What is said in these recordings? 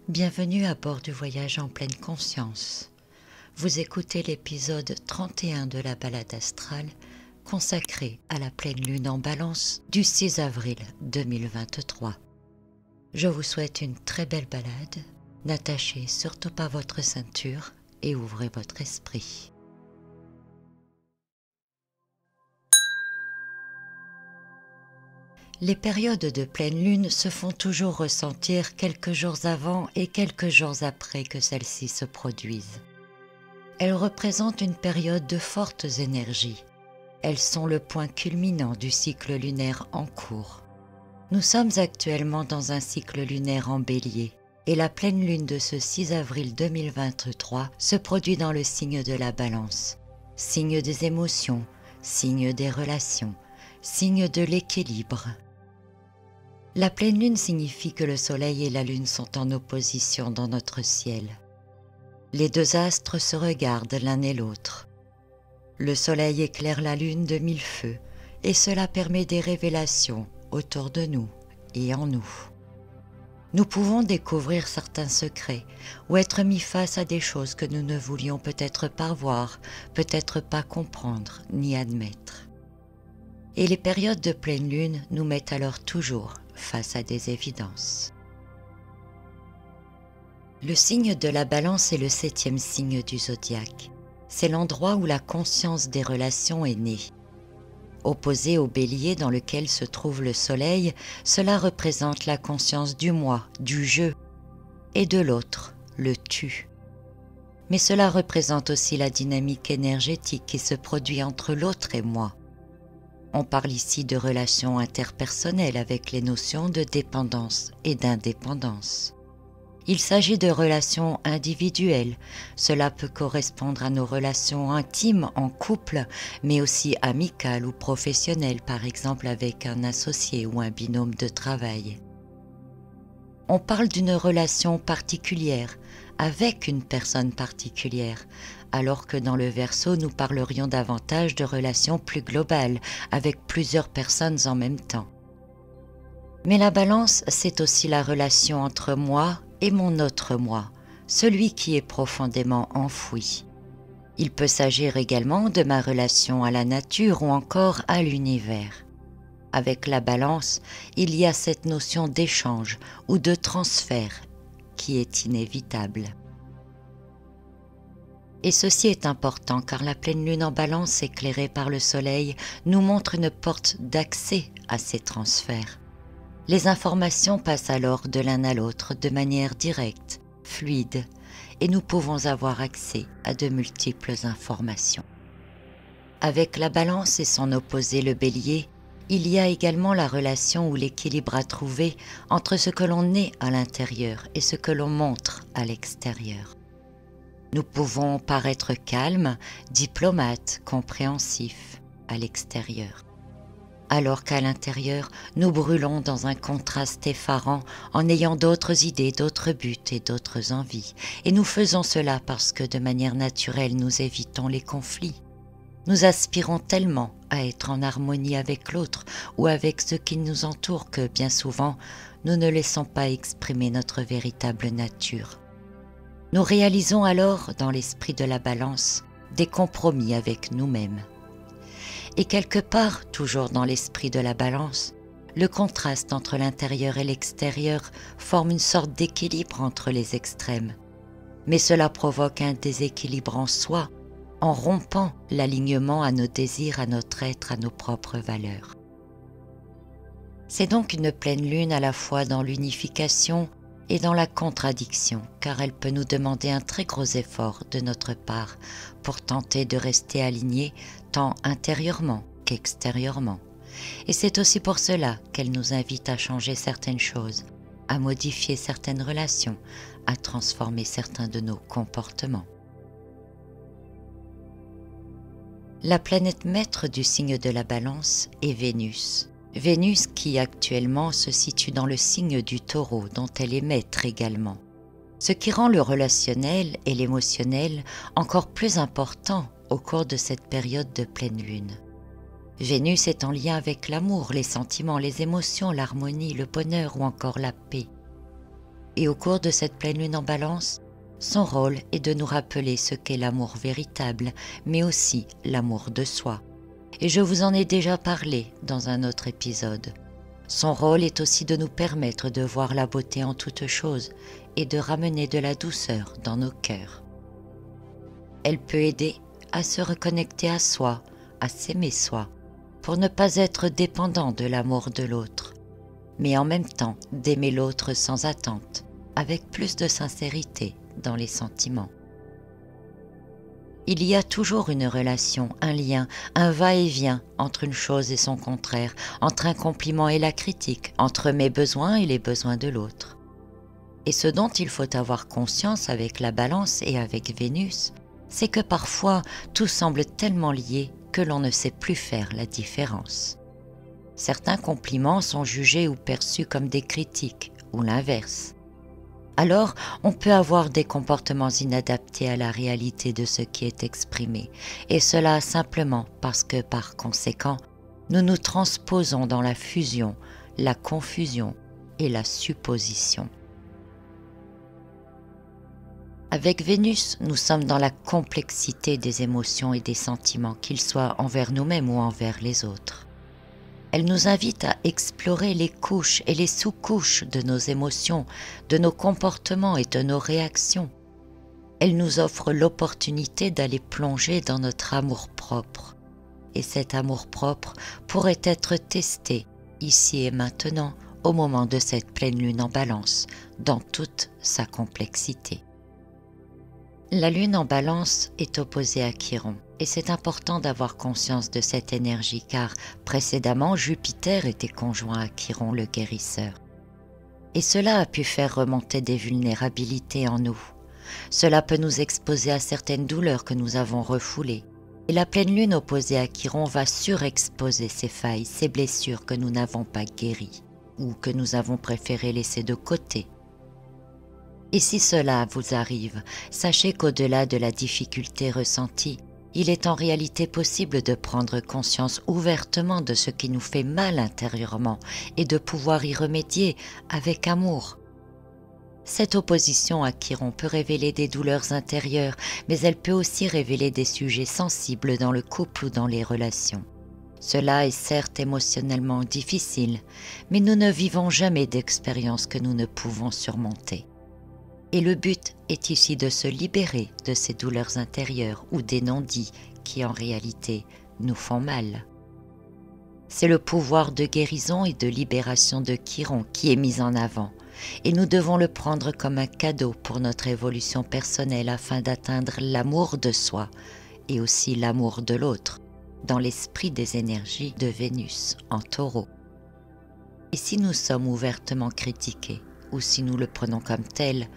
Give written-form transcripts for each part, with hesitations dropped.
Bienvenue à bord du voyage en pleine conscience. Vous écoutez l'épisode 31 de la balade astrale consacré à la pleine lune en Balance du 6 avril 2023. Je vous souhaite une très belle balade. N'attachez surtout pas votre ceinture et ouvrez votre esprit. Les périodes de pleine lune se font toujours ressentir quelques jours avant et quelques jours après que celles-ci se produisent. Elles représentent une période de fortes énergies. Elles sont le point culminant du cycle lunaire en cours. Nous sommes actuellement dans un cycle lunaire en Bélier et la pleine lune de ce 6 avril 2023 se produit dans le signe de la Balance, signe des émotions, signe des relations, signe de l'équilibre. La pleine lune signifie que le soleil et la lune sont en opposition dans notre ciel. Les deux astres se regardent l'un et l'autre. Le soleil éclaire la lune de mille feux et cela permet des révélations autour de nous et en nous. Nous pouvons découvrir certains secrets ou être mis face à des choses que nous ne voulions peut-être pas voir, peut-être pas comprendre ni admettre. Et les périodes de pleine lune nous mettent alors toujours face à des évidences. Le signe de la Balance est le 7e signe du zodiaque. C'est l'endroit où la conscience des relations est née. Opposé au Bélier dans lequel se trouve le soleil, cela représente la conscience du moi, du je, et de l'autre, le tu. Mais cela représente aussi la dynamique énergétique qui se produit entre l'autre et moi. On parle ici de relations interpersonnelles avec les notions de dépendance et d'indépendance. Il s'agit de relations individuelles. Cela peut correspondre à nos relations intimes en couple, mais aussi amicales ou professionnelles, par exemple avec un associé ou un binôme de travail. On parle d'une relation particulière, avec une personne particulière, alors que dans le Verseau, nous parlerions davantage de relations plus globales, avec plusieurs personnes en même temps. Mais la Balance, c'est aussi la relation entre moi et mon autre moi, celui qui est profondément enfoui. Il peut s'agir également de ma relation à la nature ou encore à l'univers. Avec la Balance, il y a cette notion d'échange ou de transfert qui est inévitable. Et ceci est important car la pleine lune en Balance éclairée par le soleil nous montre une porte d'accès à ces transferts. Les informations passent alors de l'un à l'autre de manière directe, fluide, et nous pouvons avoir accès à de multiples informations. Avec la Balance et son opposé le Bélier, il y a également la relation ou l'équilibre à trouver entre ce que l'on est à l'intérieur et ce que l'on montre à l'extérieur. Nous pouvons paraître calmes, diplomates, compréhensifs à l'extérieur. Alors qu'à l'intérieur, nous brûlons dans un contraste effarant en ayant d'autres idées, d'autres buts et d'autres envies. Et nous faisons cela parce que de manière naturelle, nous évitons les conflits. Nous aspirons tellement à être en harmonie avec l'autre ou avec ce qui nous entoure que bien souvent, nous ne laissons pas exprimer notre véritable nature. Nous réalisons alors, dans l'esprit de la Balance, des compromis avec nous-mêmes. Et quelque part, toujours dans l'esprit de la Balance, le contraste entre l'intérieur et l'extérieur forme une sorte d'équilibre entre les extrêmes. Mais cela provoque un déséquilibre en soi, en rompant l'alignement à nos désirs, à notre être, à nos propres valeurs. C'est donc une pleine lune à la fois dans l'unification et dans la contradiction, car elle peut nous demander un très gros effort de notre part pour tenter de rester alignés tant intérieurement qu'extérieurement. Et c'est aussi pour cela qu'elle nous invite à changer certaines choses, à modifier certaines relations, à transformer certains de nos comportements. La planète maître du signe de la Balance est Vénus. Vénus qui actuellement se situe dans le signe du Taureau dont elle est maître également. Ce qui rend le relationnel et l'émotionnel encore plus important au cours de cette période de pleine lune. Vénus est en lien avec l'amour, les sentiments, les émotions, l'harmonie, le bonheur ou encore la paix. Et au cours de cette pleine lune en Balance, son rôle est de nous rappeler ce qu'est l'amour véritable, mais aussi l'amour de soi. Et je vous en ai déjà parlé dans un autre épisode. Son rôle est aussi de nous permettre de voir la beauté en toutes choses et de ramener de la douceur dans nos cœurs. Elle peut aider à se reconnecter à soi, à s'aimer soi, pour ne pas être dépendant de l'amour de l'autre, mais en même temps d'aimer l'autre sans attente, avec plus de sincérité dans les sentiments. Il y a toujours une relation, un lien, un va-et-vient entre une chose et son contraire, entre un compliment et la critique, entre mes besoins et les besoins de l'autre. Et ce dont il faut avoir conscience avec la Balance et avec Vénus, c'est que parfois tout semble tellement lié que l'on ne sait plus faire la différence. Certains compliments sont jugés ou perçus comme des critiques, ou l'inverse. Alors, on peut avoir des comportements inadaptés à la réalité de ce qui est exprimé, et cela simplement parce que, par conséquent, nous nous transposons dans la fusion, la confusion et la supposition. Avec Vénus, nous sommes dans la complexité des émotions et des sentiments, qu'ils soient envers nous-mêmes ou envers les autres. Elle nous invite à explorer les couches et les sous-couches de nos émotions, de nos comportements et de nos réactions. Elle nous offre l'opportunité d'aller plonger dans notre amour-propre. Et cet amour-propre pourrait être testé, ici et maintenant, au moment de cette pleine lune en Balance, dans toute sa complexité. La lune en Balance est opposée à Chiron, et c'est important d'avoir conscience de cette énergie car précédemment Jupiter était conjoint à Chiron le guérisseur. Et cela a pu faire remonter des vulnérabilités en nous. Cela peut nous exposer à certaines douleurs que nous avons refoulées. Et la pleine lune opposée à Chiron va surexposer ces failles, ces blessures que nous n'avons pas guéries ou que nous avons préféré laisser de côté. Et si cela vous arrive, sachez qu'au-delà de la difficulté ressentie, il est en réalité possible de prendre conscience ouvertement de ce qui nous fait mal intérieurement et de pouvoir y remédier avec amour. Cette opposition à Chiron peut révéler des douleurs intérieures, mais elle peut aussi révéler des sujets sensibles dans le couple ou dans les relations. Cela est certes émotionnellement difficile, mais nous ne vivons jamais d'expériences que nous ne pouvons surmonter. Et le but est ici de se libérer de ces douleurs intérieures ou des non-dits qui en réalité nous font mal. C'est le pouvoir de guérison et de libération de Chiron qui est mis en avant, et nous devons le prendre comme un cadeau pour notre évolution personnelle afin d'atteindre l'amour de soi et aussi l'amour de l'autre, dans l'esprit des énergies de Vénus en Taureau. Et si nous sommes ouvertement critiqués, ou si nous le prenons comme tel,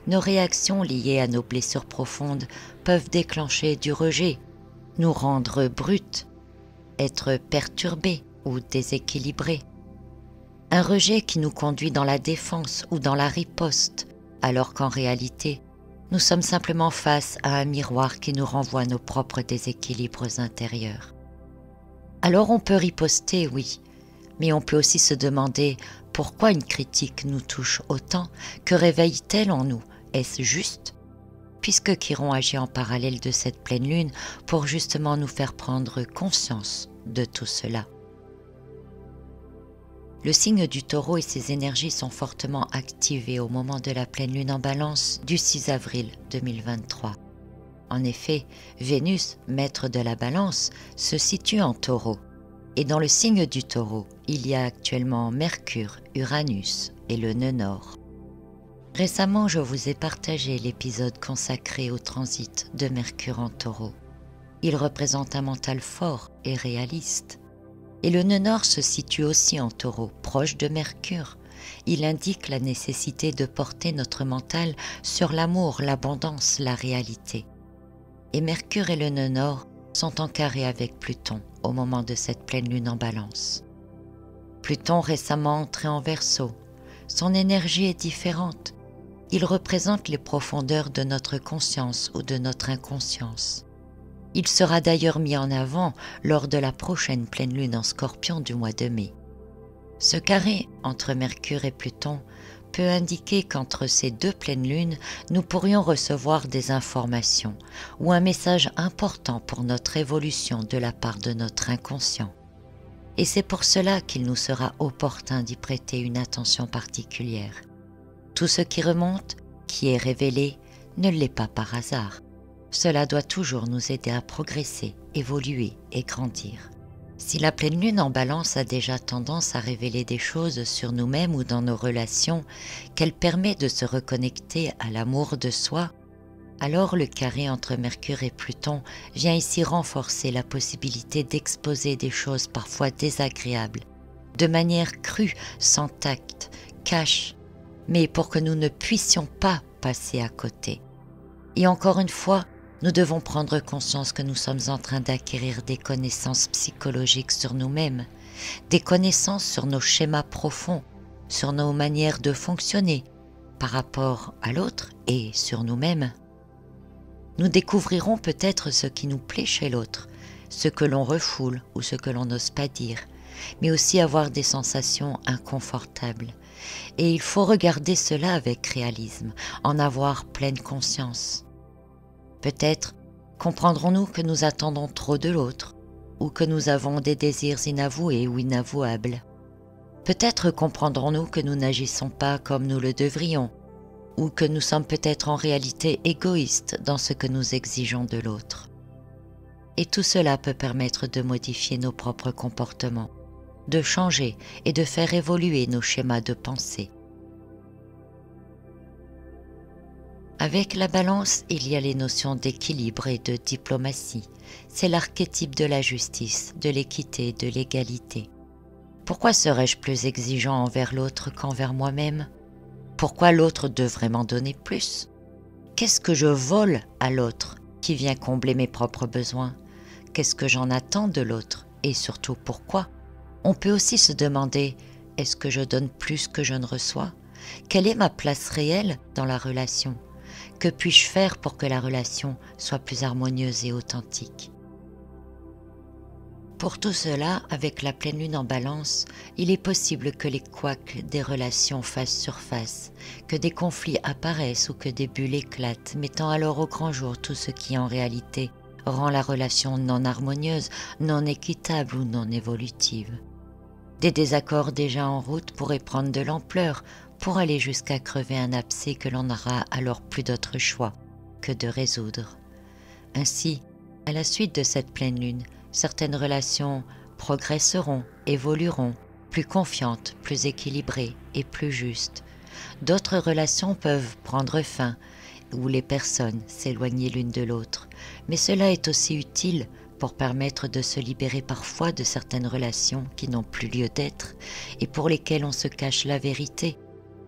nos réactions liées à nos blessures profondes peuvent déclencher du rejet, nous rendre brutes, être perturbés ou déséquilibrés. Un rejet qui nous conduit dans la défense ou dans la riposte, alors qu'en réalité, nous sommes simplement face à un miroir qui nous renvoie nos propres déséquilibres intérieurs. Alors on peut riposter, oui, mais on peut aussi se demander pourquoi une critique nous touche autant, que réveille-t-elle en nous? Est-ce juste? Puisque Chiron agit en parallèle de cette pleine lune pour justement nous faire prendre conscience de tout cela. Le signe du Taureau et ses énergies sont fortement activés au moment de la pleine lune en Balance du 6 avril 2023. En effet, Vénus, maître de la Balance, se situe en Taureau. Et dans le signe du Taureau, il y a actuellement Mercure, Uranus et le nœud nord. Récemment, je vous ai partagé l'épisode consacré au transit de Mercure en Taureau. Il représente un mental fort et réaliste. Et le nœud nord se situe aussi en Taureau, proche de Mercure. Il indique la nécessité de porter notre mental sur l'amour, l'abondance, la réalité. Et Mercure et le nœud nord sont en carré avec Pluton au moment de cette pleine lune en Balance. Pluton récemment entré en Verseau, son énergie est différente. Il représente les profondeurs de notre conscience ou de notre inconscience. Il sera d'ailleurs mis en avant lors de la prochaine pleine lune en Scorpion du mois de mai. Ce carré entre Mercure et Pluton peut indiquer qu'entre ces deux pleines lunes, nous pourrions recevoir des informations ou un message important pour notre évolution de la part de notre inconscient. Et c'est pour cela qu'il nous sera opportun d'y prêter une attention particulière. Tout ce qui remonte, qui est révélé, ne l'est pas par hasard. Cela doit toujours nous aider à progresser, évoluer et grandir. Si la pleine lune en Balance a déjà tendance à révéler des choses sur nous-mêmes ou dans nos relations, qu'elle permet de se reconnecter à l'amour de soi, alors le carré entre Mercure et Pluton vient ici renforcer la possibilité d'exposer des choses parfois désagréables, de manière crue, sans tact, cash, mais pour que nous ne puissions pas passer à côté. Et encore une fois, nous devons prendre conscience que nous sommes en train d'acquérir des connaissances psychologiques sur nous-mêmes, des connaissances sur nos schémas profonds, sur nos manières de fonctionner par rapport à l'autre et sur nous-mêmes. Nous découvrirons peut-être ce qui nous plaît chez l'autre, ce que l'on refoule ou ce que l'on n'ose pas dire, mais aussi avoir des sensations inconfortables. Et il faut regarder cela avec réalisme, en avoir pleine conscience. Peut-être comprendrons-nous que nous attendons trop de l'autre, ou que nous avons des désirs inavoués ou inavouables. Peut-être comprendrons-nous que nous n'agissons pas comme nous le devrions, ou que nous sommes peut-être en réalité égoïstes dans ce que nous exigeons de l'autre. Et tout cela peut permettre de modifier nos propres comportements, de changer et de faire évoluer nos schémas de pensée. Avec la Balance, il y a les notions d'équilibre et de diplomatie. C'est l'archétype de la justice, de l'équité, de l'égalité. Pourquoi serais-je plus exigeant envers l'autre qu'envers moi-même? Pourquoi l'autre devrait m'en donner plus? Qu'est-ce que je vole à l'autre qui vient combler mes propres besoins? Qu'est-ce que j'en attends de l'autre? Et surtout pourquoi? On peut aussi se demander, est-ce que je donne plus que je ne reçois? Quelle est ma place réelle dans la relation? Que puis-je faire pour que la relation soit plus harmonieuse et authentique? Pour tout cela, avec la pleine lune en Balance, il est possible que les couacs des relations fassent surface, que des conflits apparaissent ou que des bulles éclatent, mettant alors au grand jour tout ce qui en réalité rend la relation non harmonieuse, non équitable ou non évolutive. Des désaccords déjà en route pourraient prendre de l'ampleur, pour aller jusqu'à crever un abcès que l'on n'aura alors plus d'autre choix que de résoudre. Ainsi, à la suite de cette pleine lune, certaines relations progresseront, évolueront, plus confiantes, plus équilibrées et plus justes. D'autres relations peuvent prendre fin, ou les personnes s'éloigner l'une de l'autre, mais cela est aussi utile pour permettre de se libérer parfois de certaines relations qui n'ont plus lieu d'être et pour lesquelles on se cache la vérité,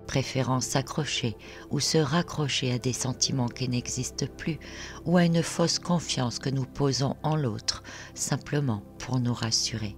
préférant s'accrocher ou se raccrocher à des sentiments qui n'existent plus ou à une fausse confiance que nous posons en l'autre, simplement pour nous rassurer.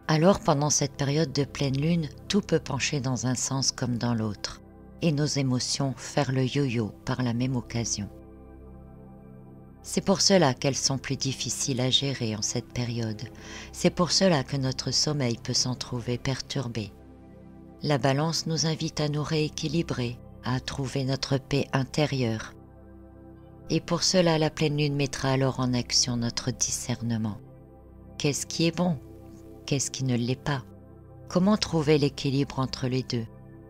Alors pendant cette période de pleine lune, tout peut pencher dans un sens comme dans l'autre, et nos émotions faire le yo-yo par la même occasion. C'est pour cela qu'elles sont plus difficiles à gérer en cette période. C'est pour cela que notre sommeil peut s'en trouver perturbé. La Balance nous invite à nous rééquilibrer, à trouver notre paix intérieure. Et pour cela, la pleine lune mettra alors en action notre discernement. Qu'est-ce qui est bon? Qu'est-ce qui ne l'est pas? Comment trouver l'équilibre entre les deux?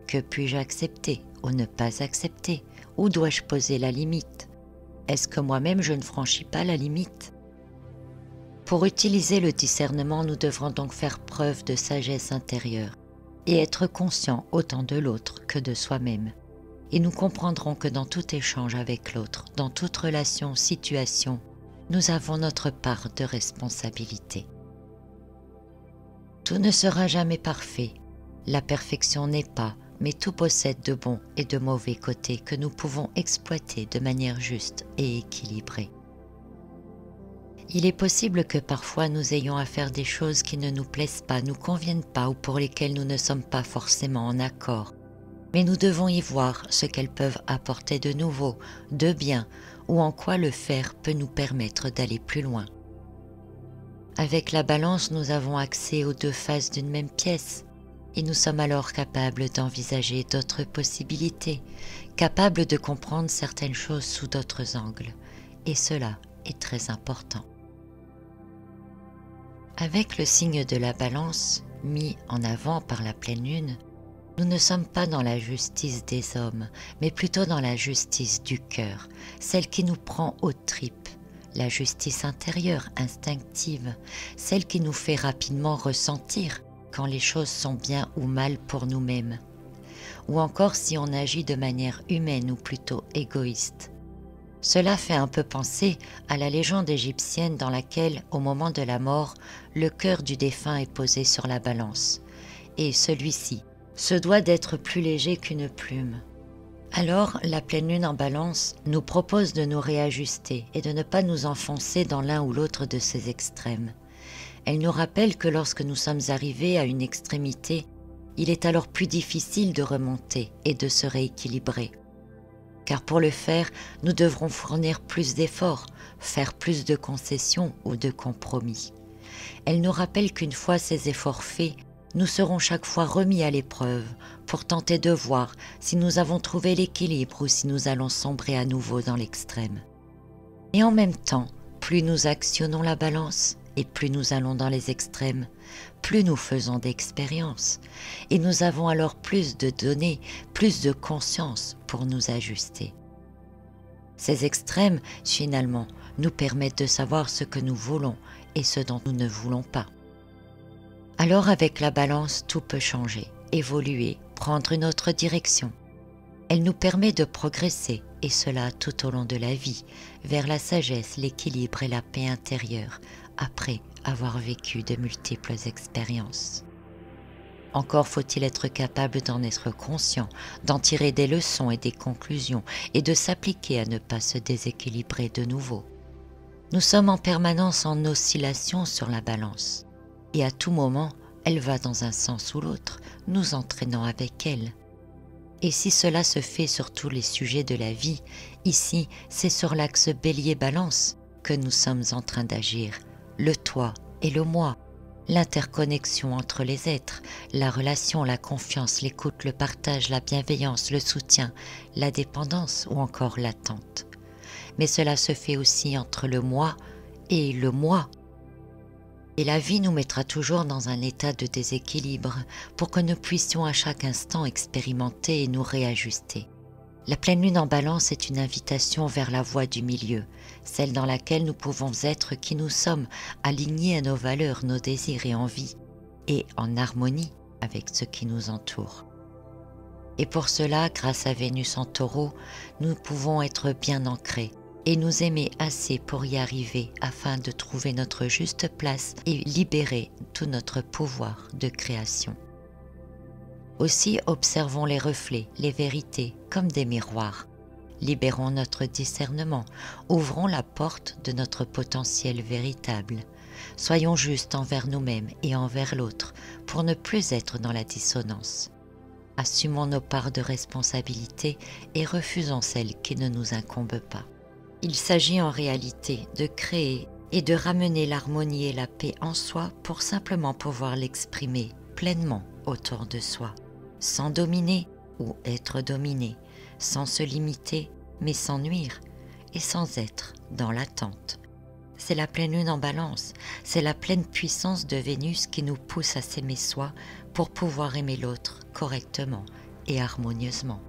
Que puis-je accepter ou ne pas accepter? Où dois-je poser la limite? Est-ce que moi-même je ne franchis pas la limite? Pour utiliser le discernement, nous devrons donc faire preuve de sagesse intérieure et être conscients autant de l'autre que de soi-même. Et nous comprendrons que dans tout échange avec l'autre, dans toute relation, situation, nous avons notre part de responsabilité. Tout ne sera jamais parfait. La perfection n'est pas, mais tout possède de bons et de mauvais côtés que nous pouvons exploiter de manière juste et équilibrée. Il est possible que parfois nous ayons à faire des choses qui ne nous plaisent pas, nous conviennent pas ou pour lesquelles nous ne sommes pas forcément en accord. Mais nous devons y voir ce qu'elles peuvent apporter de nouveau, de bien, ou en quoi le faire peut nous permettre d'aller plus loin. Avec la balance, nous avons accès aux deux faces d'une même pièce et nous sommes alors capables d'envisager d'autres possibilités, capables de comprendre certaines choses sous d'autres angles, et cela est très important. Avec le signe de la balance, mis en avant par la pleine lune, nous ne sommes pas dans la justice des hommes, mais plutôt dans la justice du cœur, celle qui nous prend aux tripes, la justice intérieure, instinctive, celle qui nous fait rapidement ressentir quand les choses sont bien ou mal pour nous-mêmes, ou encore si on agit de manière humaine ou plutôt égoïste. Cela fait un peu penser à la légende égyptienne dans laquelle, au moment de la mort, le cœur du défunt est posé sur la balance, et celui-ci se doit d'être plus léger qu'une plume. Alors, la pleine lune en balance nous propose de nous réajuster et de ne pas nous enfoncer dans l'un ou l'autre de ces extrêmes. Elle nous rappelle que lorsque nous sommes arrivés à une extrémité, il est alors plus difficile de remonter et de se rééquilibrer. Car pour le faire, nous devrons fournir plus d'efforts, faire plus de concessions ou de compromis. Elle nous rappelle qu'une fois ces efforts faits, nous serons chaque fois remis à l'épreuve pour tenter de voir si nous avons trouvé l'équilibre ou si nous allons sombrer à nouveau dans l'extrême. Et en même temps, plus nous actionnons la balance et plus nous allons dans les extrêmes, plus nous faisons d'expériences et nous avons alors plus de données, plus de conscience pour nous ajuster. Ces extrêmes, finalement, nous permettent de savoir ce que nous voulons et ce dont nous ne voulons pas. Alors avec la balance, tout peut changer, évoluer, prendre une autre direction. Elle nous permet de progresser, et cela tout au long de la vie, vers la sagesse, l'équilibre et la paix intérieure, après avoir vécu de multiples expériences. Encore faut-il être capable d'en être conscient, d'en tirer des leçons et des conclusions, et de s'appliquer à ne pas se déséquilibrer de nouveau. Nous sommes en permanence en oscillation sur la balance. Et à tout moment, elle va dans un sens ou l'autre, nous entraînant avec elle. Et si cela se fait sur tous les sujets de la vie, ici, c'est sur l'axe bélier-balance que nous sommes en train d'agir, le toi et le moi, l'interconnexion entre les êtres, la relation, la confiance, l'écoute, le partage, la bienveillance, le soutien, la dépendance ou encore l'attente. Mais cela se fait aussi entre le moi et le moi. Et la vie nous mettra toujours dans un état de déséquilibre pour que nous puissions à chaque instant expérimenter et nous réajuster. La pleine lune en balance est une invitation vers la voie du milieu, celle dans laquelle nous pouvons être qui nous sommes, alignés à nos valeurs, nos désirs et envies, et en harmonie avec ce qui nous entoure. Et pour cela, grâce à Vénus en Taureau, nous pouvons être bien ancrés, et nous aimer assez pour y arriver afin de trouver notre juste place et libérer tout notre pouvoir de création. Aussi observons les reflets, les vérités comme des miroirs. Libérons notre discernement, ouvrons la porte de notre potentiel véritable. Soyons justes envers nous-mêmes et envers l'autre pour ne plus être dans la dissonance. Assumons nos parts de responsabilité et refusons celles qui ne nous incombent pas. Il s'agit en réalité de créer et de ramener l'harmonie et la paix en soi pour simplement pouvoir l'exprimer pleinement autour de soi, sans dominer ou être dominé, sans se limiter mais sans nuire et sans être dans l'attente. C'est la pleine lune en balance, c'est la pleine puissance de Vénus qui nous pousse à s'aimer soi pour pouvoir aimer l'autre correctement et harmonieusement.